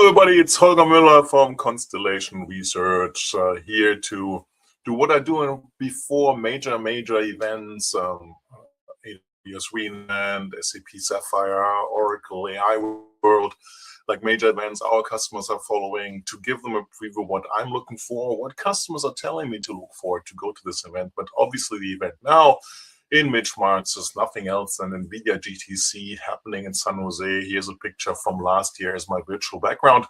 everybody, it's Holger Müller from Constellation Research, here to do what I do before major events, AWS Reinvent, SAP Sapphire, Oracle AI World, like major events our customers are following, to give them a preview of what I'm looking for, what customers are telling me to look for to go to this event. But obviously the event now in mid-March is nothing else than Nvidia GTC happening in San Jose. Here's a picture from last year as my virtual background,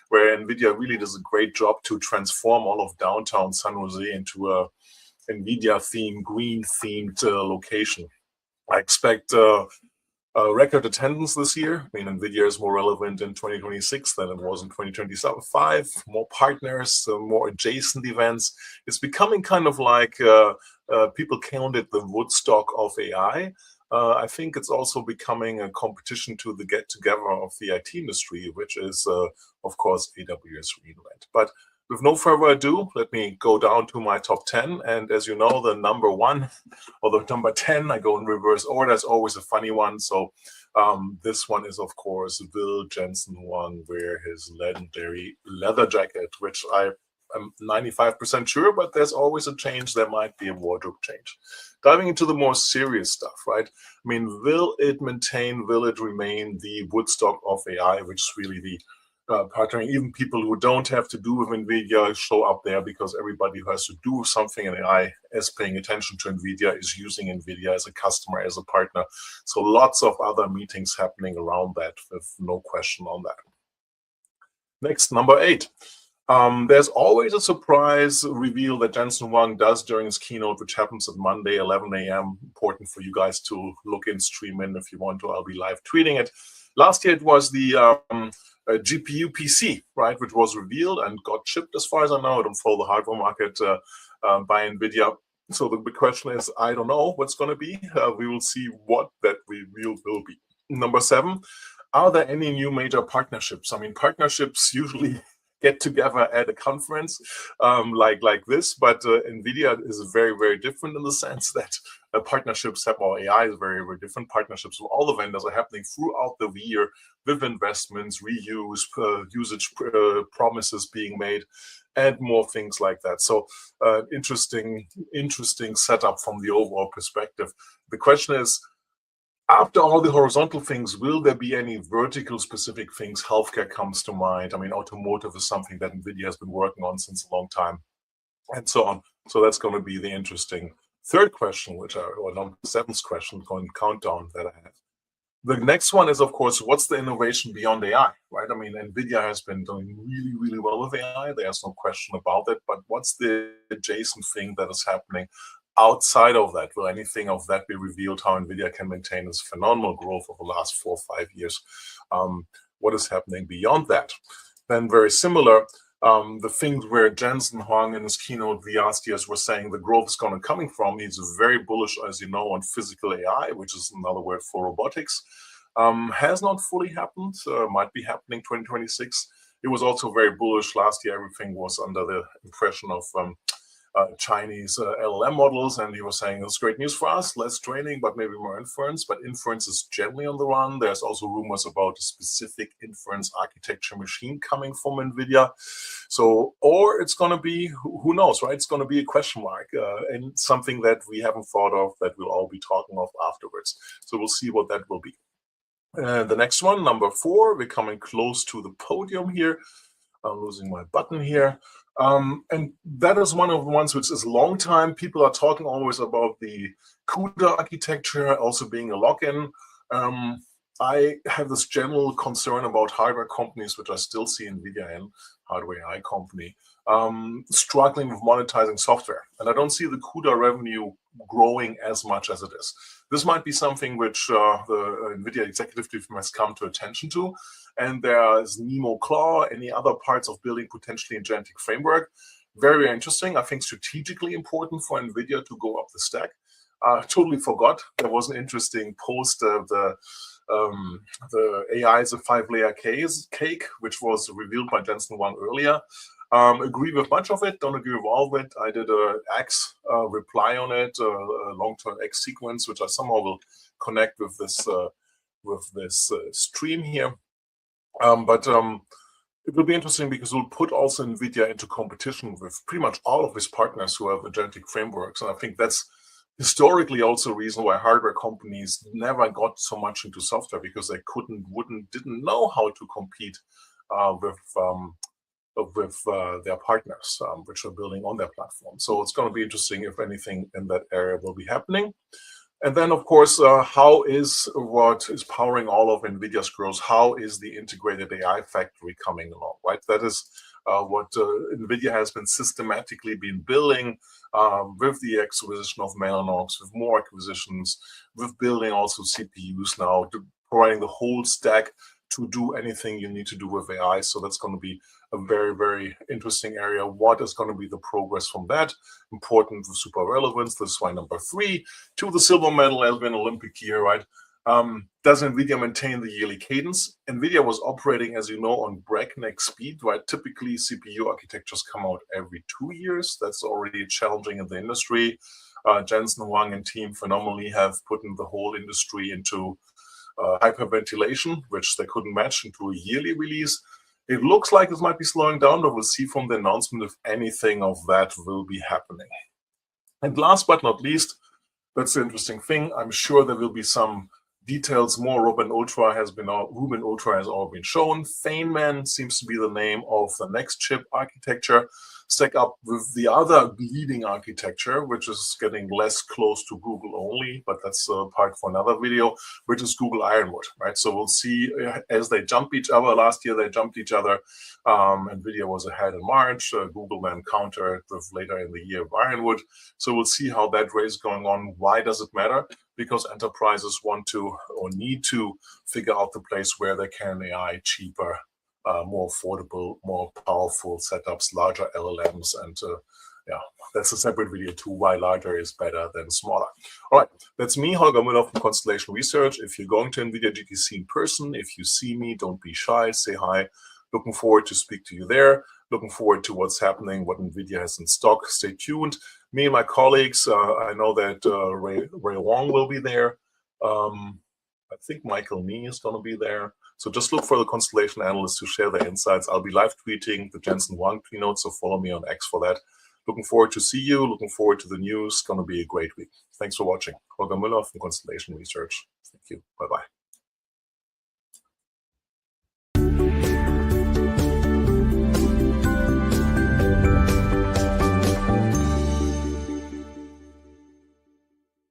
where Nvidia really does a great job to transform all of downtown San Jose into a Nvidia-themed, green-themed location. I expect record attendance this year. I mean, Nvidia is more relevant in 2026 than it was in 2025. More partners, more adjacent events. It's becoming kind of like people count it the Woodstock of AI. I think it's also becoming a competition to the get-together of the IT industry, which is, of course, AWS Reinvent. But with no further ado, let me go down to my top 10. And as you know, the number 1 or the number 10, I go in reverse order. It's always a funny one. So this one is, of course, Will Jensen Huang, wear his legendary leather jacket, which I'm 95% sure, but there's always a change. There might be a wardrobe change. Diving into the more serious stuff, right? I mean, will it remain the Woodstock of AI, which is really the partnering? Even people who don't have to do with NVIDIA show up there, because everybody who has to do something in AI is paying attention to NVIDIA, is using NVIDIA as a customer, as a partner. So lots of other meetings happening around that, with no question on that. Next, number 8. There's always a surprise reveal that Jensen Huang does during his keynote, which happens at Monday, 11 a.m. Important for you guys to look in, stream in if you want to. I'll be live tweeting it. Last year, it was the GPU PC, right, which was revealed and got shipped, as far as I know. I don't follow the hardware market by NVIDIA. So the big question is, I don't know what's going to be. We will see what that reveal will be. Number 7, are there any new major partnerships? I mean, partnerships usually get together at a conference like this, but NVIDIA is very different in the sense that partnerships have, or AI is very different. Partnerships with all the vendors are happening throughout the year, with investments, reuse, usage promises being made, and more things like that. So interesting setup from the overall perspective. The question is, after all the horizontal things, will there be any vertical specific things? Healthcare comes to mind. I mean, automotive is something that NVIDIA has been working on since a long time, and so on. So that's going to be the interesting third question, or number 7th question, going countdown that I have. The next one is, of course, what's the innovation beyond AI, right? I mean, NVIDIA has been doing really well with AI. There's no question about it. But what's the adjacent thing that is happening outside of that? Will anything of that be revealed? How NVIDIA can maintain its phenomenal growth over the last 4 or 5 years? What is happening beyond that? Then very similar, the things where Jensen Huang in his keynote last year was saying the growth is going to coming from. He's very bullish, as you know, on physical AI, which is another word for robotics. Has not fully happened, might be happening 2026. It was also very bullish last year. Everything was under the impression of Chinese LLM models, and he was saying it's great news for us, less training, but maybe more inference. But inference is generally on the run. There's also rumors about a specific inference architecture machine coming from NVIDIA. So, or it's going to be, who knows, right? It's going to be a question mark, and something that we haven't thought of that we'll all be talking of afterwards. So we'll see what that will be. The next one, number 4, we're coming close to the podium here. I'm losing my button here. And that is one of the ones which is a long time. People are talking always about the CUDA architecture also being a lock-in. I have this general concern about hardware companies, which I still see NVIDIA in, hardware AI company, struggling with monetizing software. And I don't see the CUDA revenue growing as much as it is. This might be something which the NVIDIA executive team must come to attention to. And there is Nemo Claw, any other parts of building potentially agentic framework. Very interesting. I think strategically important for NVIDIA to go up the stack. Totally forgot. There was an interesting post of the AI is a 5-layer cake, which was revealed by Jensen Huang earlier. Agree with much of it, don't agree with all of it. I did a X reply on it, a long-term X sequence, which I somehow will connect with this stream here. it will be interesting because we'll put also NVIDIA into competition with pretty much all of his partners who have agentic frameworks. And I think that's historically also a reason why hardware companies never got so much into software, because they didn't know how to compete with their partners, which are building on their platform. So it's going to be interesting if anything in that area will be happening. And then, of course, how is what is powering all of NVIDIA's growth? How is the integrated AI factory coming along, right? That is what NVIDIA has been systematically been building with the acquisition of Mellanox, with more acquisitions, with building also CPUs now, providing the whole stack to do anything you need to do with AI. So that's going to be a very, very interesting area. What is going to be the progress from that? Important for super relevance. This is why number 3 to the silver medal has been Olympic year, right? Does NVIDIA maintain the yearly cadence? NVIDIA was operating, as you know, on breakneck speed, right? Typically, CPU architectures come out every 2 years. That's already challenging in the industry. Jensen Huang and team phenomenally have put in the whole industry into hyperventilation, which they couldn't match, into a yearly release. It looks like this might be slowing down, but we'll see from the announcement if anything of that will be happening. And last but not least, that's the interesting thing. I'm sure there will be some details more. Rubin Ultra has all been shown. Feynman seems to be the name of the next chip architecture, stack up with the other leading architecture, which is getting less close to Google only, but that's a part for another video, which is Google Ironwood, right? So we'll see as they jump each other. Last year they jumped each other. NVIDIA was ahead in March. Google then countered with later in the year of Ironwood. So we'll see how that race is going on. Why does it matter? Because enterprises want to or need to figure out the place where they can AI cheaper, more affordable, more powerful setups, larger LLMs, and yeah, that's a separate video too, why larger is better than smaller. All right, that's me, Holger Müller from Constellation Research. If you're going to Nvidia GTC in person, if you see me, don't be shy, say hi. Looking forward to speak to you there. Looking forward to what's happening, what NVIDIA has in stock. Stay tuned. Me and my colleagues, I know that Ray Wong will be there. I think Michael Nee is going to be there. So just look for the Constellation analysts to share their insights. I'll be live tweeting the Jensen Huang keynote, so follow me on X for that. Looking forward to see you. Looking forward to the news. It's going to be a great week. Thanks for watching. Holger Müller from Constellation Research. Thank you. Bye-bye.